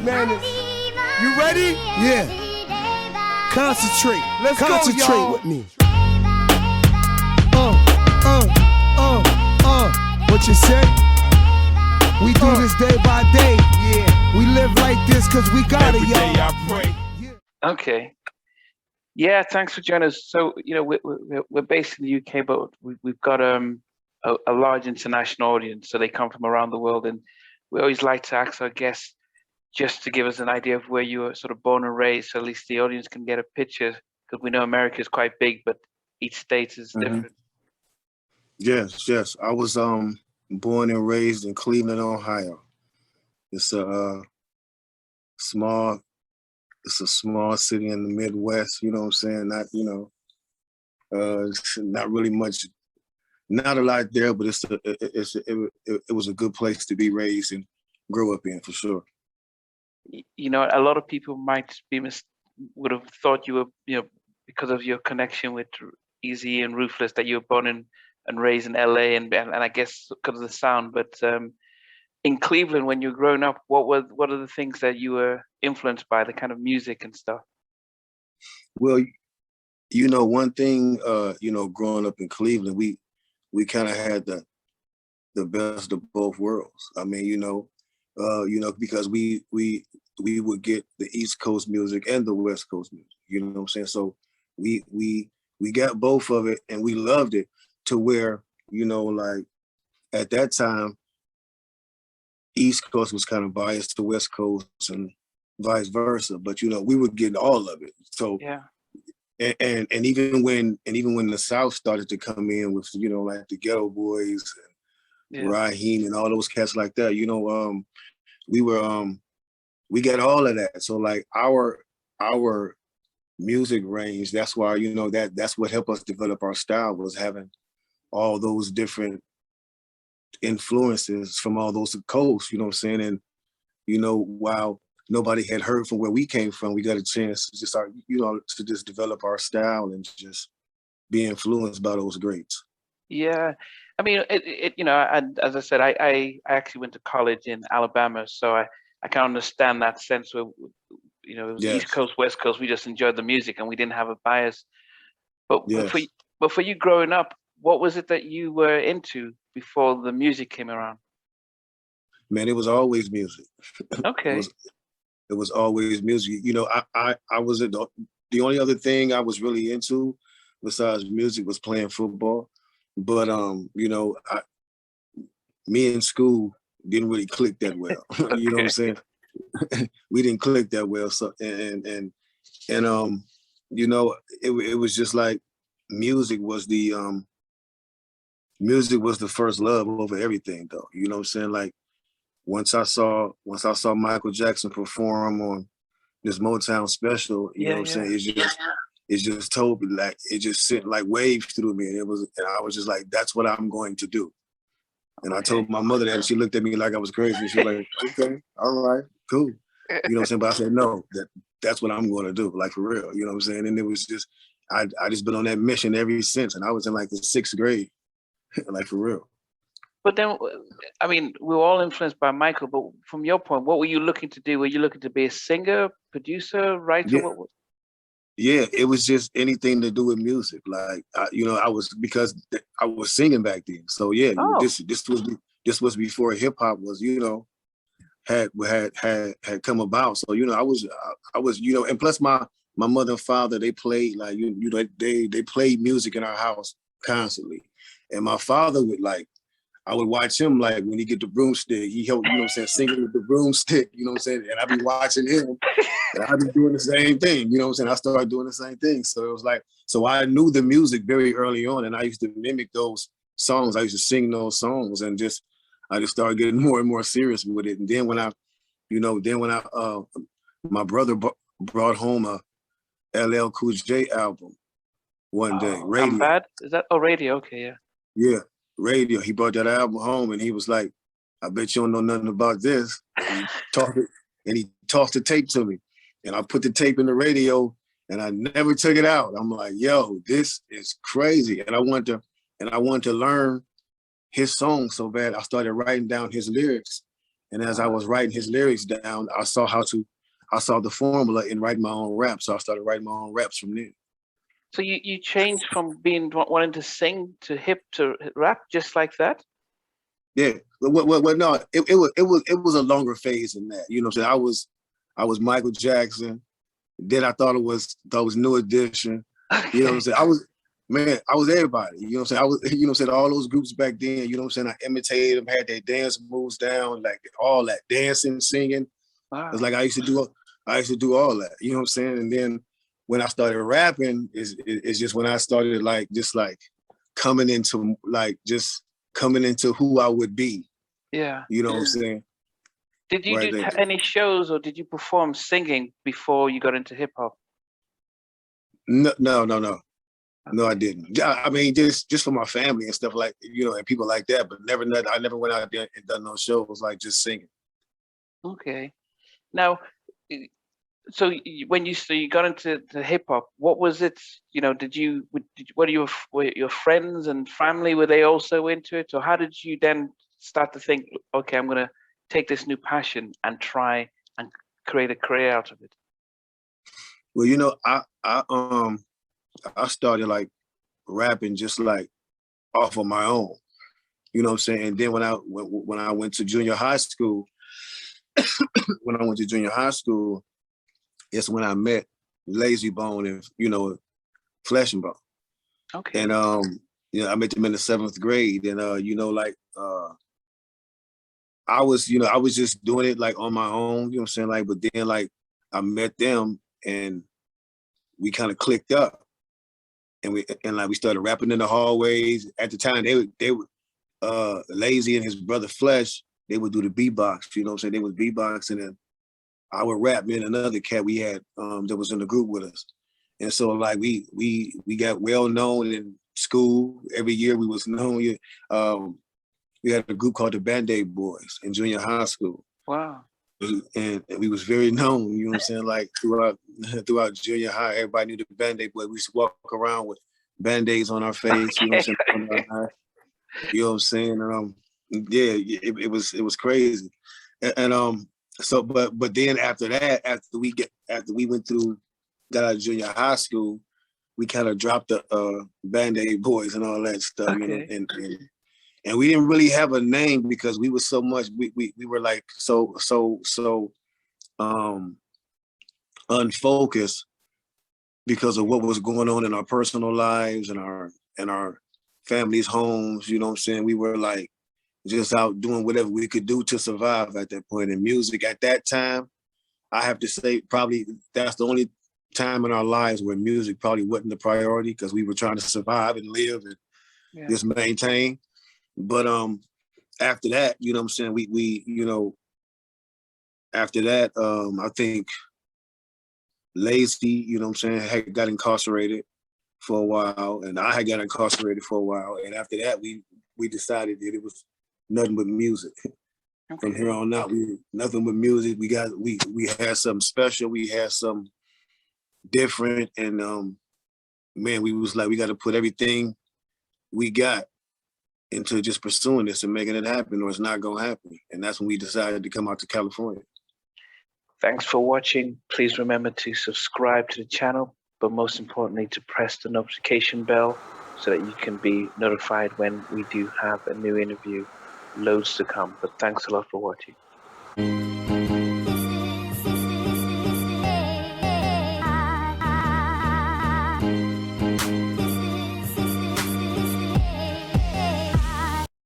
Man, you ready? Yeah. Concentrate. Let's Concentrate go, y'all. with me. What you say? We do this day by day. Yeah. We live like this cause we got it, Every day y'all. I pray. Yeah. Okay. Yeah, thanks for joining us. So, we're based in the UK, but we've got a large international audience. So they come from around the world, and we always like to ask our guests just to give us an idea of where you were sort of born and raised, so at least the audience can get a picture. Because we know America is quite big, but each state is different. Yes. I was born and raised in Cleveland, Ohio. It's a small city in the Midwest, you know what I'm saying? Not, not really much, not a lot there, but it was a good place to be raised and grow up in for sure. You know, a lot of people might would have thought you were, because of your connection with Eazy-E and Ruthless, that you were born and raised in LA, and I guess because of the sound. But in Cleveland, when you were growing up, what are the things that you were influenced by, the kind of music and stuff? Well, one thing, growing up in Cleveland, we kind of had the best of both worlds. I mean, because we would get the East Coast music and the West Coast music, you know what I'm saying? So we got both of it and we loved it, to where, like at that time, East Coast was kind of biased to West Coast and vice versa, but we were getting all of it. So yeah. And even when the South started to come in with, like the Ghetto Boys and Raheem and all those cats like that, we got all of that. So like our music range, that's why, that's what helped us develop our style, was having all those different influences from all those coasts, you know what I'm saying? And, while nobody had heard from where we came from, we got a chance to just start, to just develop our style and just be influenced by those greats. Yeah, I mean, and as I said, I actually went to college in Alabama, so I can understand that sense where, it was Yes. East Coast, West Coast, we just enjoyed the music and we didn't have a bias. But Yes. for you growing up, what was it that you were into before the music came around? Man, it was always music. Okay. It was always music. I was the only other thing I was really into besides music was playing football. But me in school didn't really click that well. You know what I'm saying? We didn't click that well. So it was just like music was the first love over everything, though. You know what I'm saying? Like once I saw Michael Jackson perform on this Motown special, you know what I'm saying? It just told me, like, it just sent like waves through me, and I was just like, that's what I'm going to do. And I told my mother that, and she looked at me like I was crazy. She was like, okay, all right, cool. You know what I'm saying? But I said, no, that's what I'm going to do, like for real. You know what I'm saying? And it was just, I just been on that mission ever since. And I was in like the 6th grade, like for real. But then, I mean, we were all influenced by Michael, but from your point, what were you looking to do? Were you looking to be a singer, producer, writer? Yeah. Yeah, it was just anything to do with music. Like, because I was singing back then. So yeah, this was before hip hop was, had come about. So, I was, and plus my mother and father, they played like, they played music in our house constantly. And my father would I would watch him, like when he get the broomstick, he helped, singing with the broomstick, you know what I'm saying? And I'd be watching him and I'd be doing the same thing, you know what I'm saying? I started doing the same thing. So it was like, so I knew the music very early on, and I used to mimic those songs. I used to sing those songs, and I just started getting more and more serious with it. And then when my brother brought home a LL Cool J album one day, Radio. I'm Bad? Is that, Radio? Okay, yeah. Yeah. Radio. He brought that album home, and he was like, I bet you don't know nothing about this. And he tossed the tape to me, and I put the tape in the radio, and I never took it out. I'm like, yo, this is crazy. And I wanted to learn his songs so bad. I started writing down his lyrics, And as I was writing his lyrics down, I saw the formula in writing my own raps. So I started writing my own raps from there. So you changed from being wanting to sing to hip to rap just like that? Yeah. Well, no, it was a longer phase than that. You know what I'm saying? I was Michael Jackson. Then I thought it was New Edition. Okay. You know what I'm saying? I was everybody. You know what I'm saying? I was, you know what I'm saying, all those groups back then, you know what I'm saying? I imitated them, had their dance moves down, like all that, dancing, singing. Wow. It's like I used to do all that. You know what I'm saying? And then when I started rapping, is just when I started coming into who I would be. Yeah. You know what I'm saying? Did you Right do there. any shows or did you perform singing before you got into hip hop? No, I didn't. I mean, just for my family and stuff like, you know, and people like that, but I never went out there and done no shows like just singing. Okay. Now, so when you got into the hip hop, what was it? You know, were your friends and family, were they also into it, or how did you then start to think, okay, I'm gonna take this new passion and try and create a career out of it? Well, you know, I started like rapping just like off of my own. You know what I'm saying? And then when I went to junior high school, it's when I met Layzie Bone and, you know, Flesh and Bone. Okay. And you know, I met them in the 7th grade, and you know, like I was just doing it like on my own, you know what I'm saying? Like, but then like I met them and we kind of clicked up, and we started rapping in the hallways. At the time, they would Layzie and his brother Flesh, they would do the beatbox, you know what I'm saying? They was beatboxing, and I would rap, me and another cat we had that was in the group with us. And so like we got well known in school. Every year we was known. We had a group called the Band-Aid Boys in junior high school. Wow. And we was very known, you know what I'm saying? Like throughout junior high, everybody knew the Band-Aid Boys. We used to walk around with Band-Aids on our face, you know what I'm saying? You know what I'm saying? And yeah, it was crazy. And so but then after that, after we got out of junior high school, we kind of dropped the Band-Aid Boys and all that stuff, Okay. you know, and we didn't really have a name because we were so much, we were like so unfocused because of what was going on in our personal lives and our families' homes, you know what I'm saying? We were like just out doing whatever we could do to survive at that point. In music at that time, I have to say probably that's the only time in our lives where music probably wasn't the priority, because we were trying to survive and live and just maintain. But after that, you know what I'm saying, we you know, after that, I think Layzie, you know what I'm saying, had got incarcerated for a while, and I had got incarcerated for a while. And after that, we decided that it was nothing but music. Okay. From here on out, nothing but music. We had something special. We had something different, and man, we was like, we got to put everything we got into just pursuing this and making it happen, or it's not gonna happen. And that's when we decided to come out to California. Thanks for watching. Please remember to subscribe to the channel, but most importantly, to press the notification bell so that you can be notified when we do have a new interview. Loads to come, but thanks a lot for watching.